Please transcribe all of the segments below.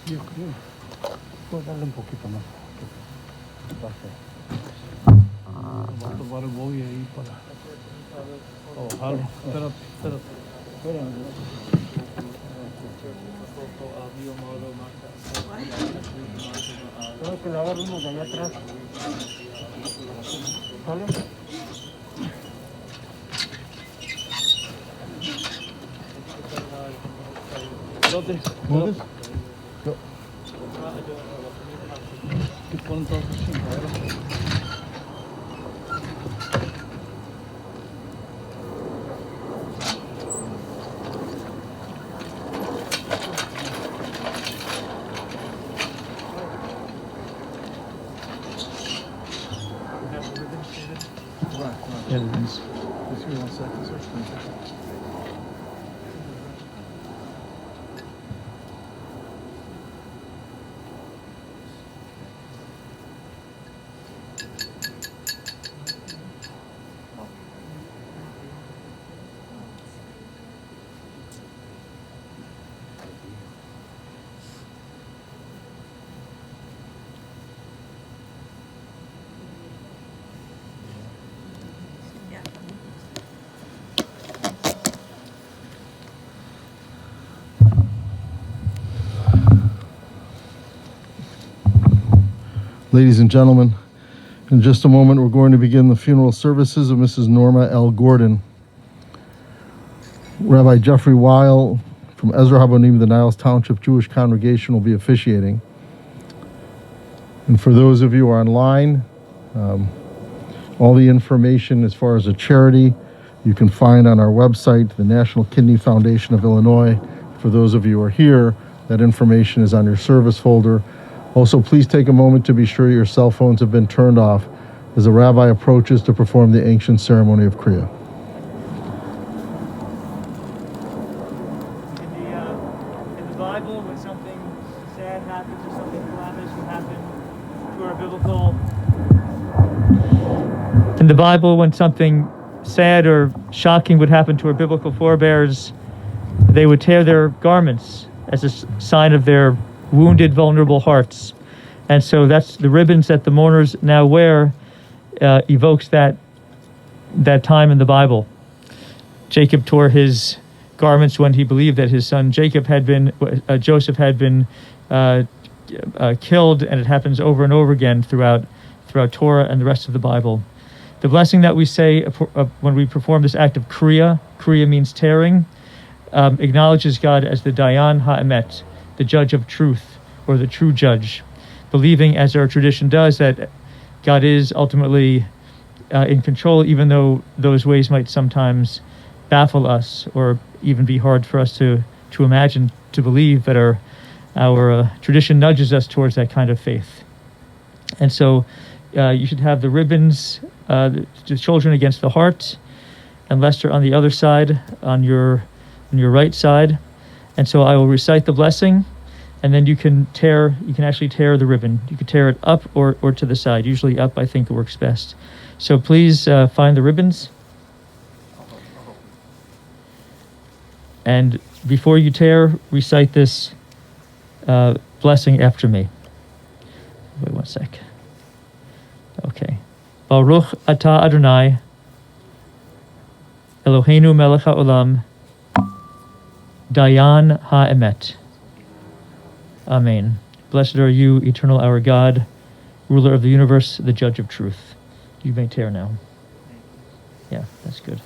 Yo creo. Puedo darle un poquito más. Vamos a tomar el bogey ahí para bajarlo. Espérate. Tengo que lavar uno de allá atrás. ¿Sale? ¿Mueves? Yo. ¿Qué ponen todas sus chingaderas? Evidence. Just give me 1 second, sir. Ladies and gentlemen, in just a moment we're going to begin the funeral services of Mrs. Norma L. Gordon. Rabbi Jeffrey Weil from Ezra Habonim, the Niles Township Jewish Congregation, will be officiating. And for those of you who are online, all the information as far as a charity you can find on our website, the National Kidney Foundation of Illinois. For those of you who are here, that information is on your service folder. Also, please take a moment to be sure your cell phones have been turned off as the rabbi approaches to perform the ancient ceremony of Kriya. In the Bible, when something sad happens or something calamitous would happen to our biblical... In the Bible, when something sad or shocking would happen to our biblical forebears, they would tear their garments as a sign of their wounded, vulnerable hearts. And so that's the ribbons that the mourners now wear evokes that time in the Bible. Jacob tore his garments when he believed that his son Joseph had been killed, and it happens over and over again throughout Torah and the rest of the Bible. The blessing that we say when we perform this act of Kriya means tearing, acknowledges God as the Dayan Ha'emet, the judge of truth, or the true judge, believing, as our tradition does, that God is ultimately in control, even though those ways might sometimes baffle us or even be hard for us to imagine, to believe, but our tradition nudges us towards that kind of faith. And so you should have the ribbons, the children against the heart, and Lester on the other side, on your right side. And so I will recite the blessing, and then you can actually tear the ribbon. You can tear it up or to the side. Usually up, I think, works best. So please find the ribbons. And before you tear, recite this blessing after me. Wait 1 sec. Okay. Baruch atah Adonai, Eloheinu melech haolam, Dayan ha'emet. Amen. Blessed are you, eternal our God, ruler of the universe, the judge of truth. You may tear now. Yeah, that's good.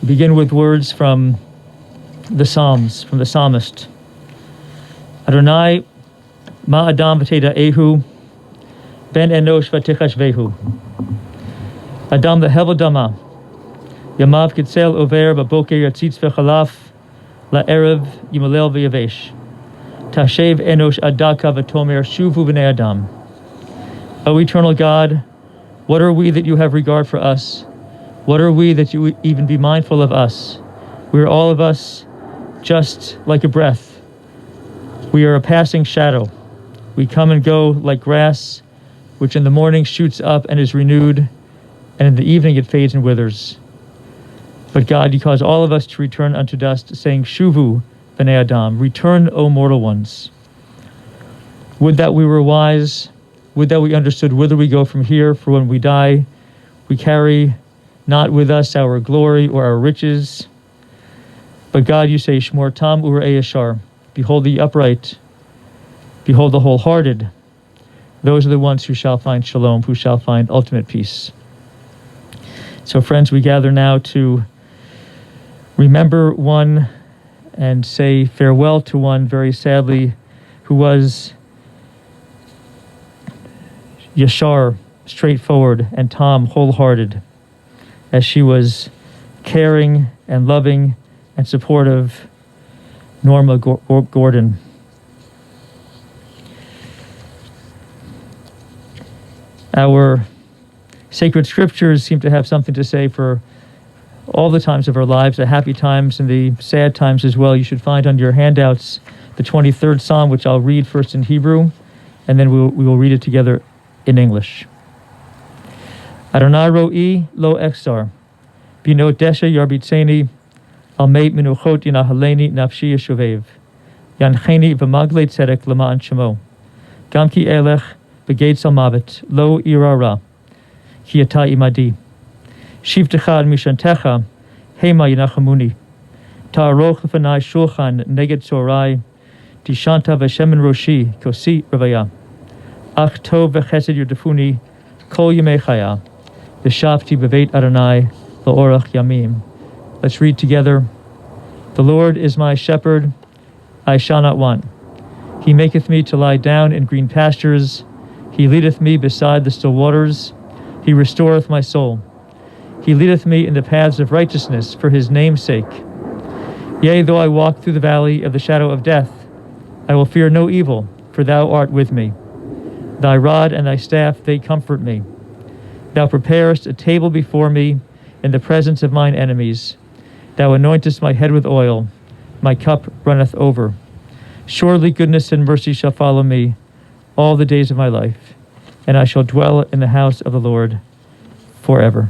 Begin with words from the Psalms, from the psalmist. Adonai, ma adam v'teda'ehu, ben enosh v'techashvehu. Adam v'hevel dama, yamav kitzel over b'boker yatzitz v'chalaf, la'erev yimalel v'yavesh. Tashev enosh adaka v'tomer shuvu b'nei adam. O eternal God, what are we that you have regard for us? What are we that you even be mindful of us? We are all of us just like a breath. We are a passing shadow. We come and go like grass, which in the morning shoots up and is renewed, and in the evening it fades and withers. But God, you cause all of us to return unto dust, saying, Shuvu b'nei Adam, return, O mortal ones. Would that we were wise. Would that we understood whither we go from here, for when we die, we carry not with us our glory or our riches. But God, you say, Shmor tam urei yashar, behold the upright, behold the wholehearted. Those are the ones who shall find shalom, who shall find ultimate peace. So friends, we gather now to remember one and say farewell to one very sadly who was Yashar, straightforward, and Tom, wholehearted, as she was caring and loving and supportive Norma Gordon. Our sacred scriptures seem to have something to say for all the times of our lives, the happy times and the sad times as well. You should find on your handouts the 23rd Psalm, which I'll read first in Hebrew, and then we will read it together in English. Adonai ro'i lo exar, bino desha yarbitzeni, al meit menuchot yinahaleni nafshi yeshuvev, yancheni v'magle tzedek lama'an shemo, gam ki elech begeit salmavet, lo irara, ki ata imadi, shivtecha ad mishantecha, hema yinachamuni, ta'aroch lefanai shulchan neged tzorai, tishanta v'shemen roshi, kosi revaya, ach tov v'chesed yudafuni, kol yemei chaya, v'shavti b'veit Adonai, la'orach yamim. Let's read together. The Lord is my shepherd, I shall not want. He maketh me to lie down in green pastures. He leadeth me beside the still waters. He restoreth my soul. He leadeth me in the paths of righteousness for his name's sake. Yea, though I walk through the valley of the shadow of death, I will fear no evil, for thou art with me. Thy rod and thy staff, they comfort me. Thou preparest a table before me in the presence of mine enemies. Thou anointest my head with oil. My cup runneth over. Surely goodness and mercy shall follow me all the days of my life, and I shall dwell in the house of the Lord forever.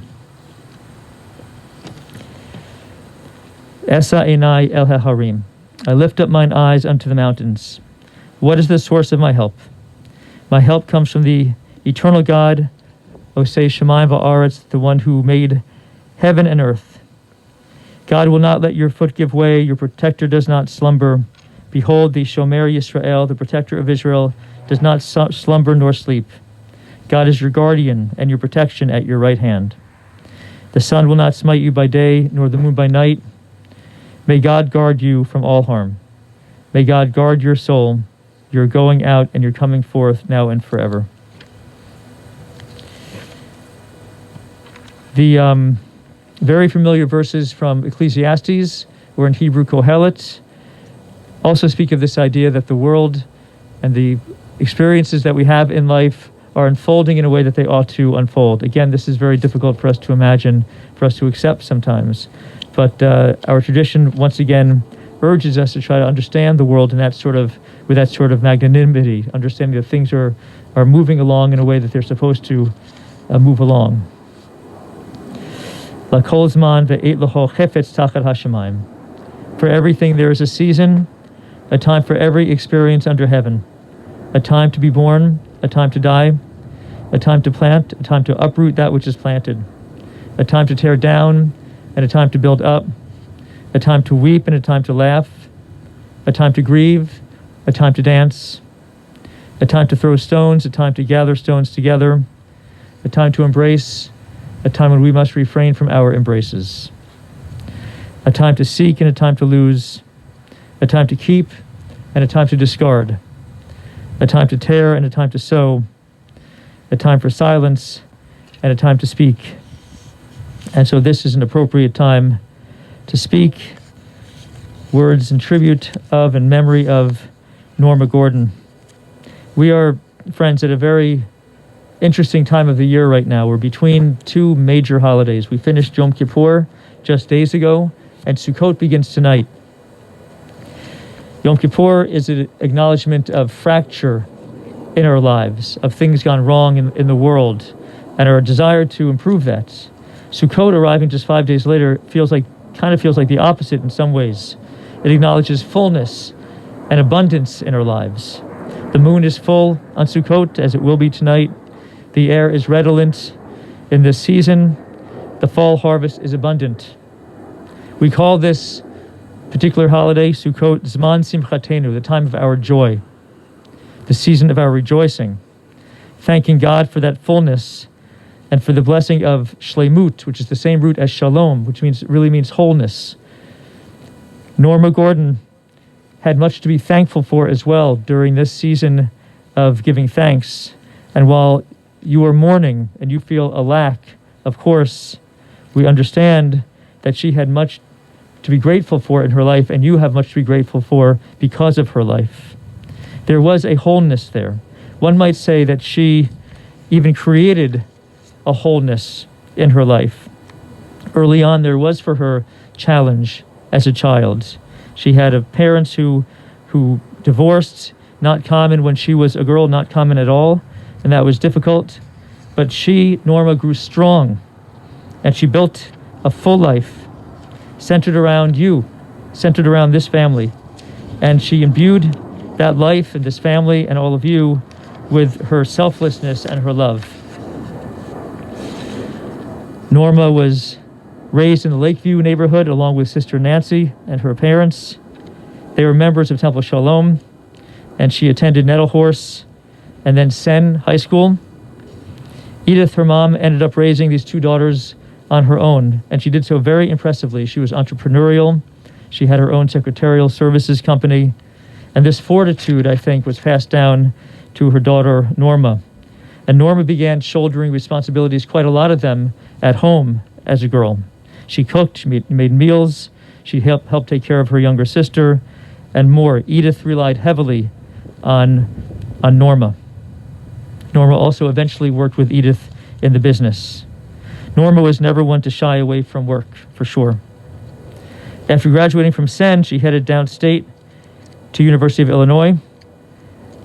Esa enai el harim. I lift up mine eyes unto the mountains. What is the source of my help? My help comes from the eternal God, Osei Shemayim va'aretz, the one who made heaven and earth. God will not let your foot give way. Your protector does not slumber. Behold, the Shomer Yisrael, the protector of Israel, does not slumber nor sleep. God is your guardian and your protection at your right hand. The sun will not smite you by day, nor the moon by night. May God guard you from all harm. May God guard your soul, your going out and your coming forth now and forever. The very familiar verses from Ecclesiastes, or in Hebrew Kohelet, also speak of this idea that the world and the experiences that we have in life are unfolding in a way that they ought to unfold. Again, this is very difficult for us to imagine, for us to accept sometimes. But our tradition, once again, urges us to try to understand the world in that sort of, with that sort of magnanimity, understanding that things are moving along in a way that they're supposed to move along. For everything there is a season, a time for every experience under heaven, a time to be born, a time to die, a time to plant, a time to uproot that which is planted, a time to tear down, and a time to build up, a time to weep and a time to laugh, a time to grieve, a time to dance, a time to throw stones, a time to gather stones together, a time to embrace, a time when we must refrain from our embraces, a time to seek and a time to lose, a time to keep and a time to discard, a time to tear and a time to sow, a time for silence and a time to speak. And so this is an appropriate time to speak words in tribute of and memory of Norma Gordon. We are, friends, at a very interesting time of the year right now. We're between two major holidays. We finished Yom Kippur just days ago, and Sukkot begins tonight. Yom Kippur is an acknowledgement of fracture in our lives, of things gone wrong in the world, and our desire to improve that. Sukkot, arriving just 5 days later, kind of feels like the opposite in some ways. It acknowledges fullness and abundance in our lives. The moon is full on Sukkot, as it will be tonight. The air is redolent in this season. The fall harvest is abundant. We call this particular holiday, Sukkot, Zman Simchatenu, the time of our joy, the season of our rejoicing, thanking God for that fullness and for the blessing of shlemut, which is the same root as shalom, which really means wholeness. Norma Gordon had much to be thankful for as well during this season of giving thanks. And while you are mourning and you feel a lack, of course, we understand that she had much to be grateful for in her life, and you have much to be grateful for because of her life. There was a wholeness there. One might say that she even created a wholeness in her life. Early on, there was for her challenge as a child. She had parents who divorced, not common when she was a girl, not common at all, and that was difficult. But she, Norma, grew strong, and she built a full life centered around you, centered around this family. And she imbued that life and this family and all of you with her selflessness and her love. Norma was raised in the Lakeview neighborhood along with Sister Nancy and her parents. They were members of Temple Shalom, and she attended Nettlehorse and then Sen High School. Edith, her mom, ended up raising these two daughters on her own, and she did so very impressively. She was entrepreneurial. She had her own secretarial services company, and this fortitude, I think, was passed down to her daughter, Norma. And Norma began shouldering responsibilities, quite a lot of them, at home as a girl. She cooked, she made meals, she helped take care of her younger sister, and more. Edith relied heavily on Norma. Norma also eventually worked with Edith in the business. Norma was never one to shy away from work, for sure. After graduating from Sen, she headed downstate to University of Illinois.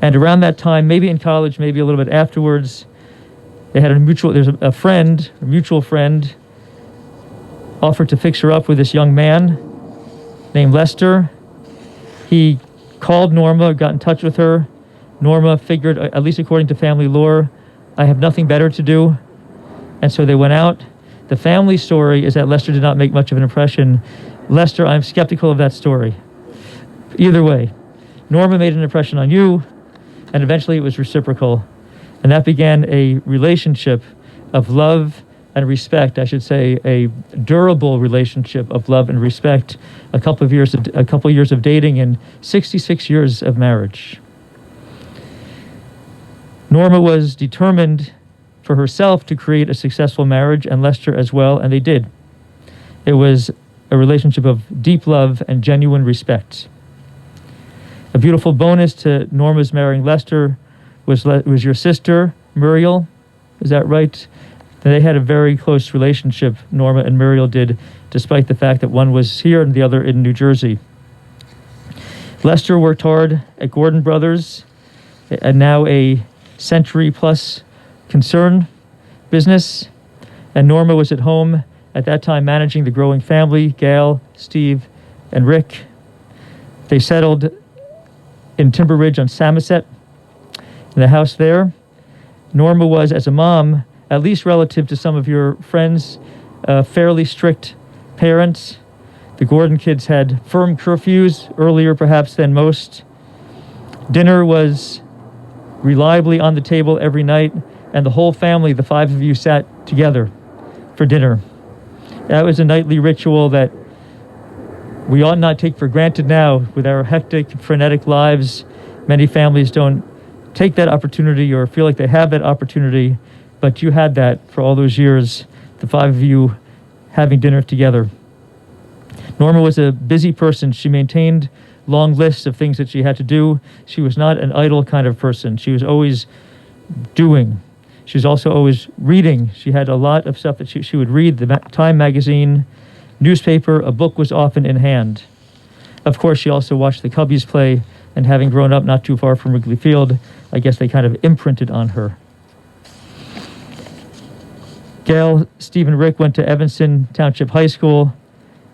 And around that time, maybe in college, maybe a little bit afterwards, there's a mutual friend, offered to fix her up with this young man named Lester. He called Norma, got in touch with her. Norma figured, at least according to family lore, I have nothing better to do. And so they went out. The family story is that Lester did not make much of an impression. Lester, I'm skeptical of that story. Either way, Norma made an impression on you, and eventually it was reciprocal. And that began a relationship of love and respect, I should say, a durable relationship of love and respect, a couple of years of dating and 66 years of marriage. Norma was determined for herself to create a successful marriage, and Lester as well, and they did. It was a relationship of deep love and genuine respect. A beautiful bonus to Norma's marrying Lester was your sister, Muriel. Is that right? They had a very close relationship, Norma and Muriel did, despite the fact that one was here and the other in New Jersey. Lester worked hard at Gordon Brothers, and now a century-plus concern business, and Norma was at home at that time managing the growing family, Gail, Steve, and Rick. They settled in Timber Ridge on Samoset, in the house there. Norma was, as a mom, at least relative to some of your friends, fairly strict parents. The Gordon kids had firm curfews, earlier perhaps than most. Dinner was reliably on the table every night, and the whole family, the five of you, sat together for dinner. That was a nightly ritual that we ought not take for granted now. With our hectic, frenetic lives, many families don't take that opportunity or feel like they have that opportunity, but you had that for all those years, the five of you having dinner together. Norma was a busy person. She maintained long lists of things that she had to do. She was not an idle kind of person. She was always doing. She was also always reading. She had a lot of stuff that she would read, the Time magazine, newspaper, a book was often in hand. Of course, she also watched the Cubbies play, and having grown up not too far from Wrigley Field, I guess they kind of imprinted on her. Gail, Steve, and Rick went to Evanston Township High School,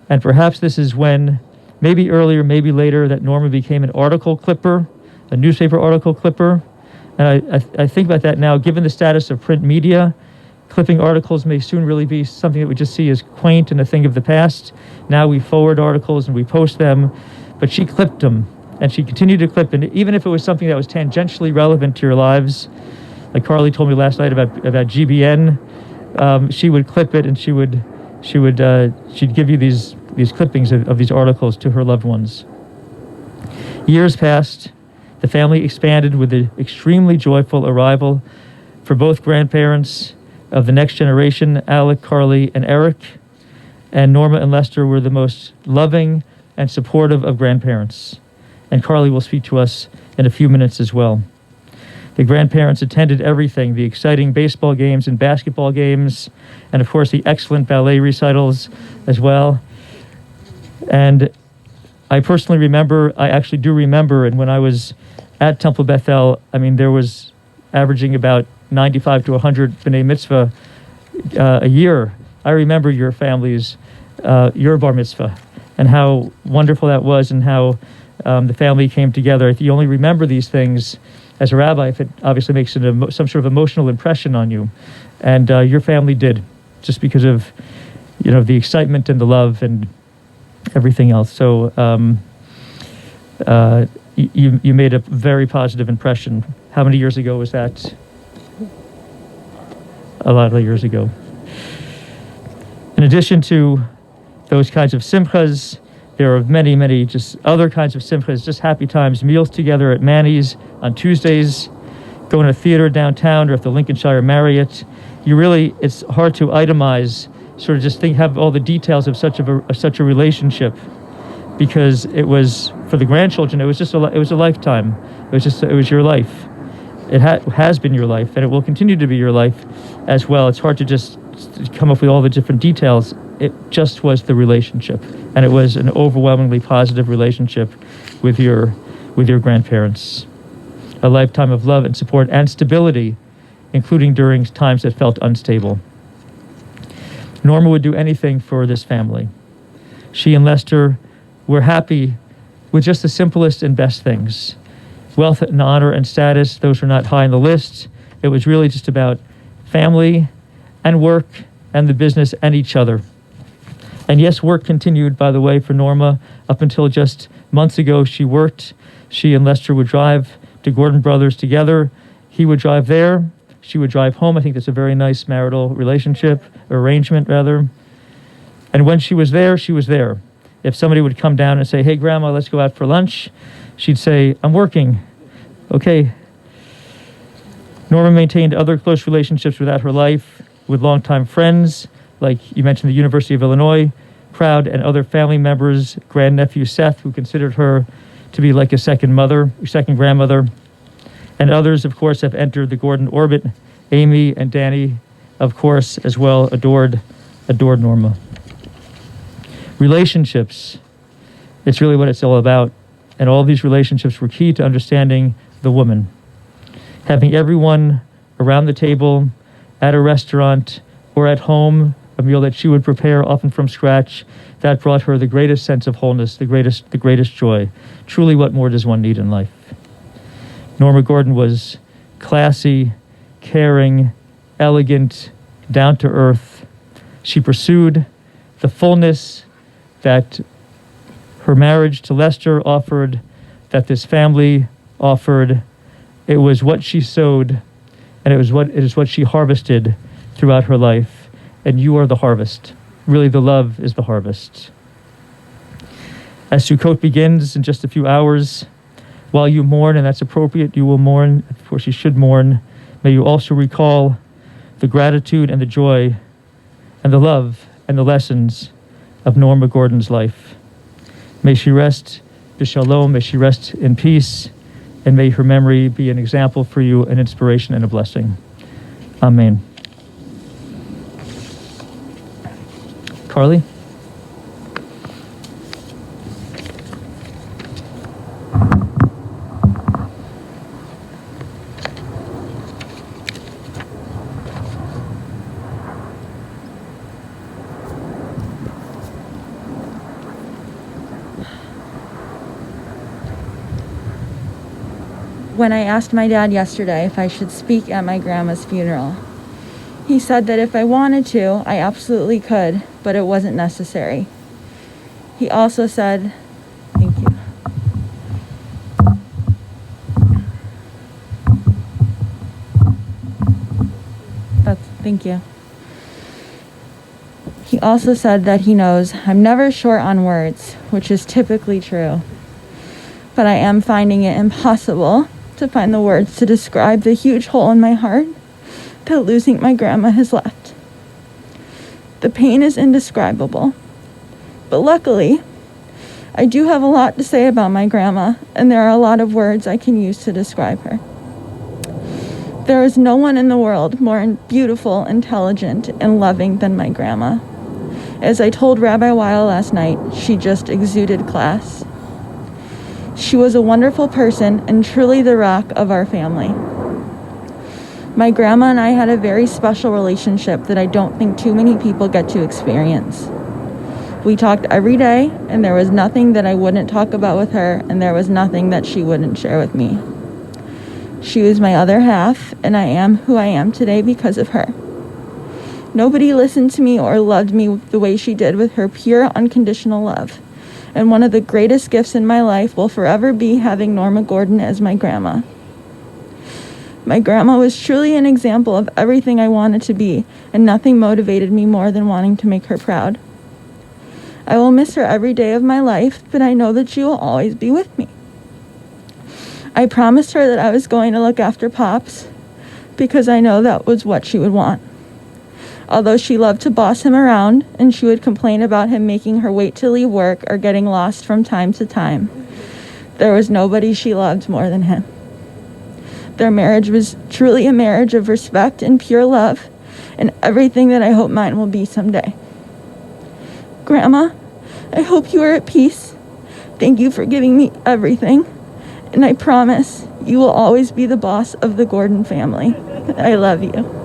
and perhaps this is when, maybe earlier, maybe later, that Norma became an article clipper, a newspaper article clipper. And I think about that now, given the status of print media, clipping articles may soon really be something that we just see as quaint and a thing of the past. Now we forward articles and we post them, but she clipped them, and she continued to clip, and even if it was something that was tangentially relevant to your lives, like Carly told me last night about GBN, she would clip it, and she'd give you these clippings of these articles to her loved ones. Years passed. The family expanded with the extremely joyful arrival for both grandparents of the next generation, Alec, Carly, and Eric. And Norma and Lester were the most loving and supportive of grandparents. And Carly will speak to us in a few minutes as well. The grandparents attended everything, the exciting baseball games and basketball games, and of course the excellent ballet recitals as well. And I actually do remember, and when I was at Temple Bethel, I mean, there was averaging about 95 to 100 B'nai Mitzvah a year. I remember your family's, your bar mitzvah, and how wonderful that was, and how the family came together. If you only remember these things as a rabbi, if it obviously makes some sort of emotional impression on you. And your family did, just because of, the excitement and the love and everything else. So you made a very positive impression. How many years ago was that? A lot of years ago. In addition to those kinds of simchas, there are many, many just other kinds of simchas, just happy times, meals together at Manny's on Tuesdays, going to a theater downtown or at the Lincolnshire Marriott. It's hard to itemize, sort of just have all the details of such a relationship, because it was, for the grandchildren, it was a lifetime. It was your life. It has been your life, and it will continue to be your life as well. It's hard to just come up with all the different details. It just was the relationship, and it was an overwhelmingly positive relationship with your grandparents. A lifetime of love and support and stability, including during times that felt unstable. Norma would do anything for this family. She and Lester were happy with just the simplest and best things. Wealth and honor and status, those were not high on the list. It was really just about family and work and the business and each other. And yes, work continued, by the way, for Norma. Up until just months ago, she worked. She and Lester would drive to Gordon Brothers together. He would drive there. She would drive home. I think that's a very nice marital relationship, arrangement rather. And when she was there, she was there. If somebody would come down and say, "Hey, Grandma, let's go out for lunch," she'd say, "I'm working." Okay. Norma maintained other close relationships throughout her life with longtime friends, like you mentioned, the University of Illinois crowd, and other family members, grandnephew Seth, who considered her to be like a second grandmother. And others, of course, have entered the Gordon orbit. Amy and Danny, of course, as well, adored Norma. Relationships, it's really what it's all about. And all these relationships were key to understanding the woman. Having everyone around the table, at a restaurant, or at home, a meal that she would prepare, often from scratch, that brought her the greatest sense of wholeness, the greatest joy. Truly, what more does one need in life? Norma Gordon was classy, caring, elegant, down to earth. She pursued the fullness that her marriage to Lester offered, that this family offered. It was what she sowed, and it is what she harvested throughout her life. And you are the harvest. Really, the love is the harvest. As Sukkot begins in just a few hours, while you mourn, and that's appropriate, you will mourn. Of course, you should mourn. May you also recall the gratitude and the joy and the love and the lessons of Norma Gordon's life. May she rest b'shalom, may she rest in peace, and may her memory be an example for you, an inspiration and a blessing. Amen. Carly? When I asked my dad yesterday if I should speak at my grandma's funeral, he said that if I wanted to, I absolutely could, but it wasn't necessary. He also said, thank you. Thank you. He also said that he knows I'm never short on words, which is typically true. But I am finding it impossible to find the words to describe the huge hole in my heart that losing my grandma has left. The pain is indescribable. But luckily, I do have a lot to say about my grandma, and there are a lot of words I can use to describe her. There is no one in the world more beautiful, intelligent, and loving than my grandma. As I told Rabbi Weil last night, she just exuded class. She was a wonderful person and truly the rock of our family. My grandma and I had a very special relationship that I don't think too many people get to experience. We talked every day, and there was nothing that I wouldn't talk about with her, and there was nothing that she wouldn't share with me. She was my other half, and I am who I am today because of her. Nobody listened to me or loved me the way she did with her pure, unconditional love. And one of the greatest gifts in my life will forever be having Norma Gordon as my grandma. My grandma was truly an example of everything I wanted to be, and nothing motivated me more than wanting to make her proud. I will miss her every day of my life, but I know that she will always be with me. I promised her that I was going to look after Pops, because I know that was what she would want. Although she loved to boss him around, and she would complain about him making her wait to leave work or getting lost from time to time, there was nobody she loved more than him. Their marriage was truly a marriage of respect and pure love, and everything that I hope mine will be someday. Grandma, I hope you are at peace. Thank you for giving me everything, and I promise you will always be the boss of the Gordon family. I love you.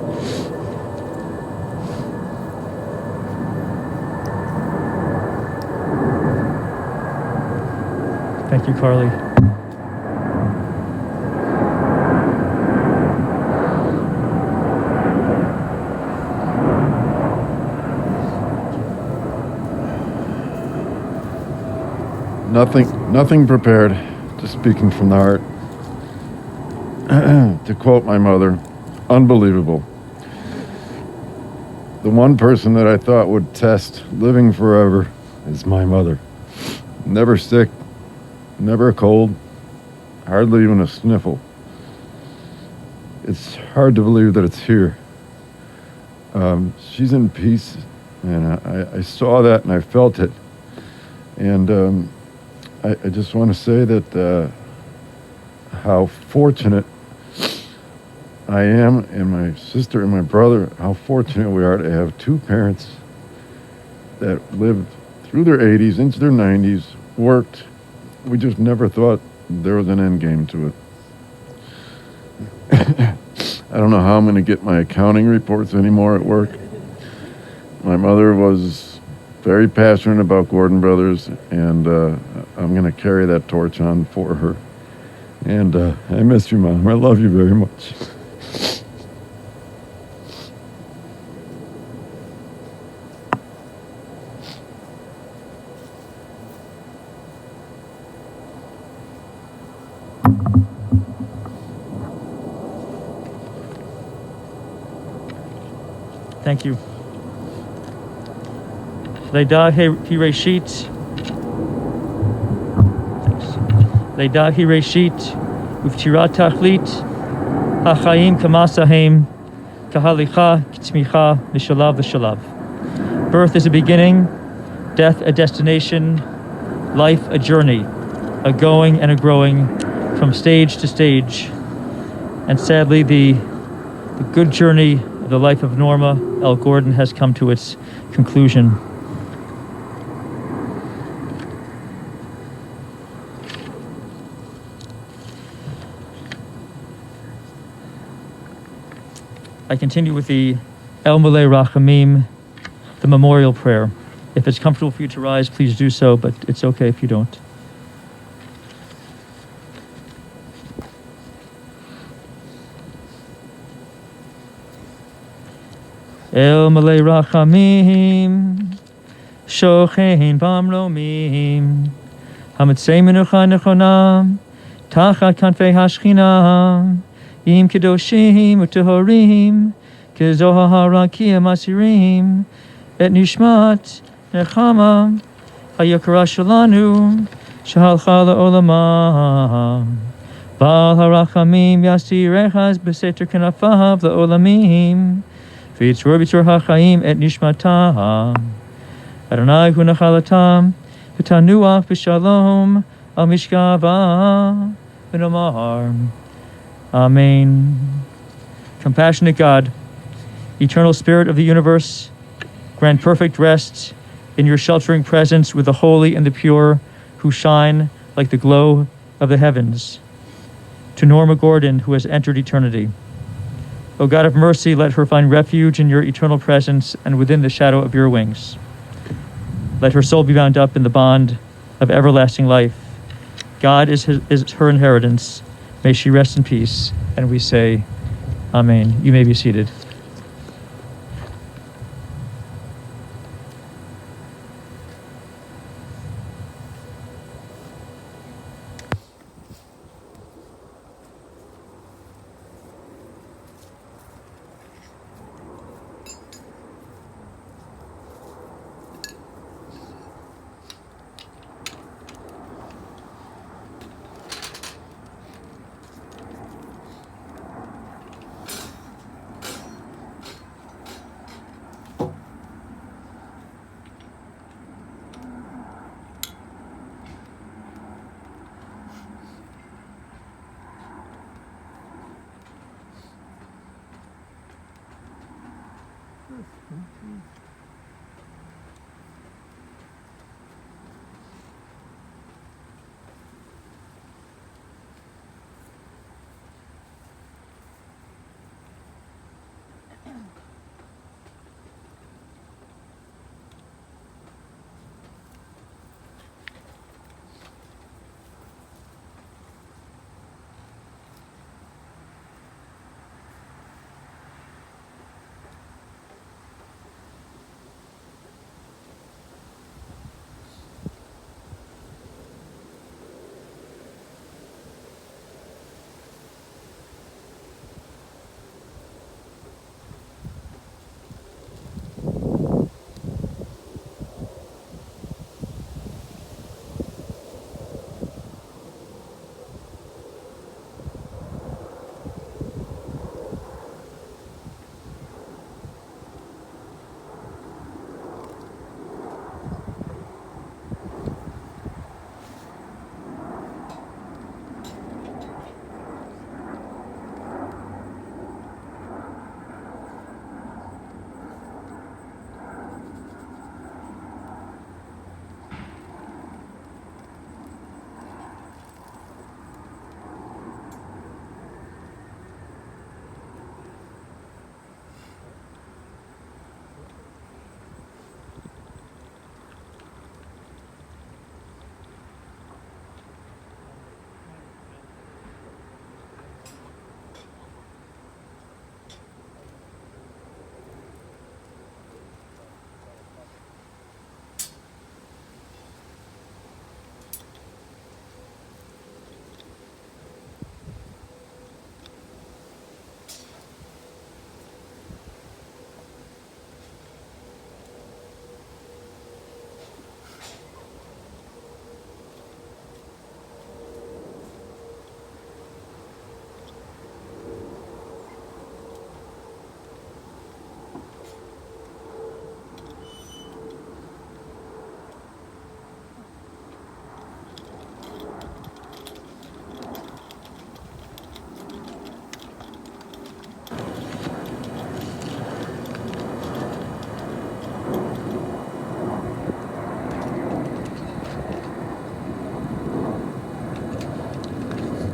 Thank you, Carly. Nothing prepared, just speaking from the heart. To quote my mother, unbelievable. The one person that I thought would test living forever is my mother. Never sick, never a cold, hardly even a sniffle. It's hard to believe that it's here. She's in peace, and I saw that and I felt it. And I just want to say that how fortunate I am, and my sister and my brother, how fortunate we are to have two parents that lived through their 80s, into their 90s, worked. We just never thought there was an end game to it. I don't know how I'm going to get my accounting reports anymore at work. My mother was very passionate about Gordon Brothers, and I'm going to carry that torch on for her. And I miss you, Mom. I love you very much. Thank you. Leida Hireshit. Leida Hireshit. Uftirat Tachlit. Hachaim Kamasahem. Kahalicha Ktmicha V'Shalav V'Shalav. Birth is a beginning, death a destination, life a journey, a going and a growing from stage to stage. And sadly, the good journey of the life of Norma L Gordon has come to its conclusion. I continue with the El Malei Rachamim, the memorial prayer. If it's comfortable for you to rise, please do so, but it's okay if you don't. El Malei Rachamim, Shochein Bamromim, Hamitzei Menucha Nechonam, Tachat Kanfei Hashchinam, Im Kedoshim Utehorim, Kezohar Rakia Masirim, Et Nishmat Nechama, Hayakara Shalanu, Shahalcha La'olamah, Baal HaRachamim Yasirechaz B'Seter Kenafav La'olamim, V'yitzur B'tzur HaChaim Et Nishmatah, Adonai Hu Nachalatam, V'tanuach B'Shalom, Al Mishkava, V'nomar. Amen. Compassionate God, eternal Spirit of the universe, grant perfect rest in your sheltering presence with the holy and the pure who shine like the glow of the heavens. To Norma Gordon, who has entered eternity. O God of mercy, let her find refuge in your eternal presence and within the shadow of your wings. Let her soul be bound up in the bond of everlasting life. God is her inheritance. May she rest in peace. And we say, Amen. You may be seated.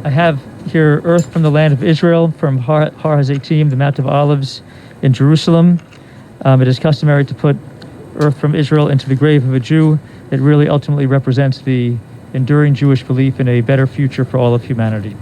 I have here earth from the land of Israel, from Har Hazzetim, the Mount of Olives in Jerusalem. It is customary to put earth from Israel into the grave of a Jew. It really ultimately represents the enduring Jewish belief in a better future for all of humanity.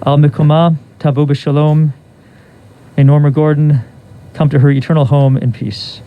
Al Mikoma, Tavu B'Shalom. May Norma Gordon come to her eternal home in peace.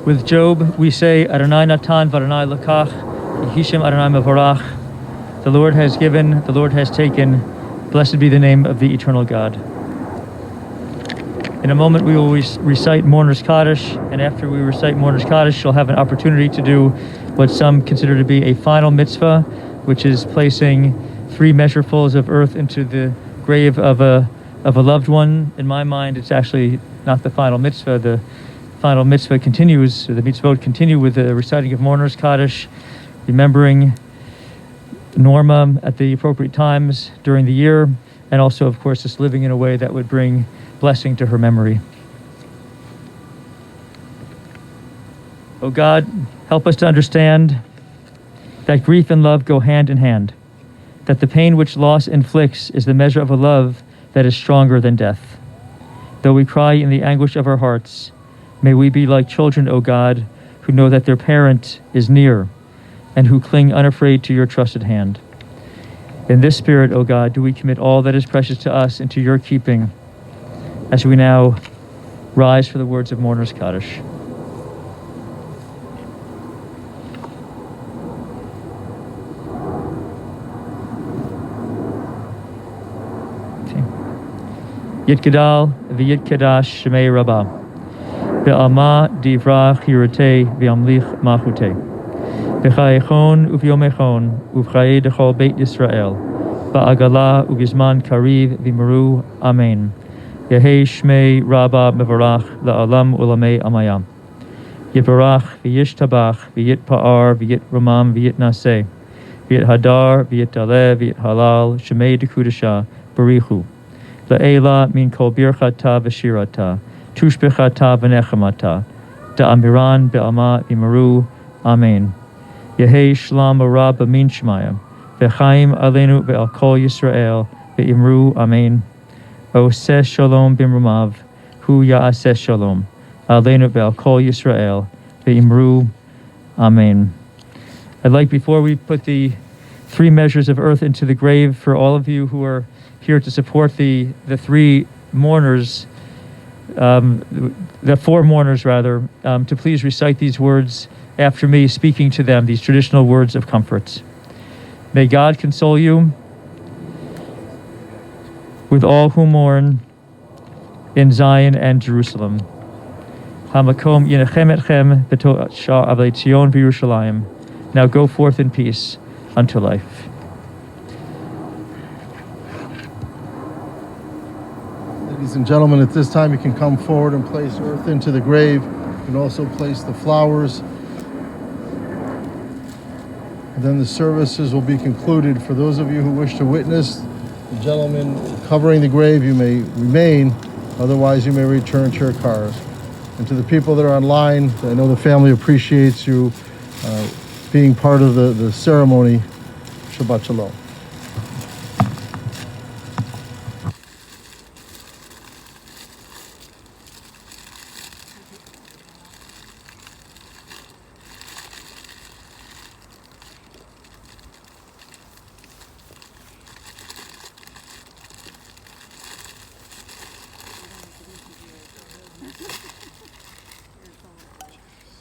With Job, we say, Adonai Natan v'Adonai Lakach, Yehishim Adonai Mevorach. The Lord has given, the Lord has taken. Blessed be the name of the eternal God. In a moment, we will recite Mourner's Kaddish, and after we recite Mourner's Kaddish, you'll have an opportunity to do what some consider to be a final mitzvah, which is placing 3 measurefuls of earth into the grave of a loved one. In my mind, it's actually not the final mitzvah. The final mitzvah continues, or the mitzvot continue with the reciting of Mourner's Kaddish, remembering Norma at the appropriate times during the year, and also, of course, just living in a way that would bring blessing to her memory. Oh God, help us to understand that grief and love go hand in hand, that the pain which loss inflicts is the measure of a love that is stronger than death. Though we cry in the anguish of our hearts, may we be like children, O God, who know that their parent is near and who cling unafraid to your trusted hand. In this spirit, O God, do we commit all that is precious to us into your keeping as we now rise for the words of Mourner's Kaddish. Yitgadal v'yitkadash shemei Rabbah be'alma divra chirutei v'amlich machutei b'chayechon uv'yomechon uv'chaye dechol beit Yisrael ba'agala uv'yizman kariv v'meru amen. Yehei shmei Rabbah mevarach la'alam ulamei amayam. Yivarach v'yishtabach v'yitpa'ar v'yitramam v'yitnaseh v'yithadar v'yitdaleh v'yithalal shemei dekudasha barichu. La'ela min kol birchata v'shirata, tushbechata v'nechamata, da'amiran be'alma imaru, amen. Yehei shlam arab b'min shmayim, v'chaim aleinu ve'al kol Yisrael, ve'imru, amen. Oseh shalom b'mrumav, hu ya'aseh shalom, aleinu ve'al kol Yisrael, ve'imru, amen. I'd like, before we put the 3 measures of earth into the grave, for all of you who are here to support the 3 mourners, the 4 mourners rather, to please recite these words after me, speaking to them, these traditional words of comfort. May God console you with all who mourn in Zion and Jerusalem. Hamakom yenechem etchem b'to'asha avei Tzion v'Yerushalayim. Now go forth in peace unto life. Ladies and gentlemen, at this time you can come forward and place earth into the grave. You can also place the flowers. And then the services will be concluded. For those of you who wish to witness the gentleman covering the grave, you may remain. Otherwise, you may return to your cars. And to the people that are online, I know the family appreciates you being part of the ceremony. Shabbat Shalom.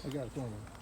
I got it, don't worry.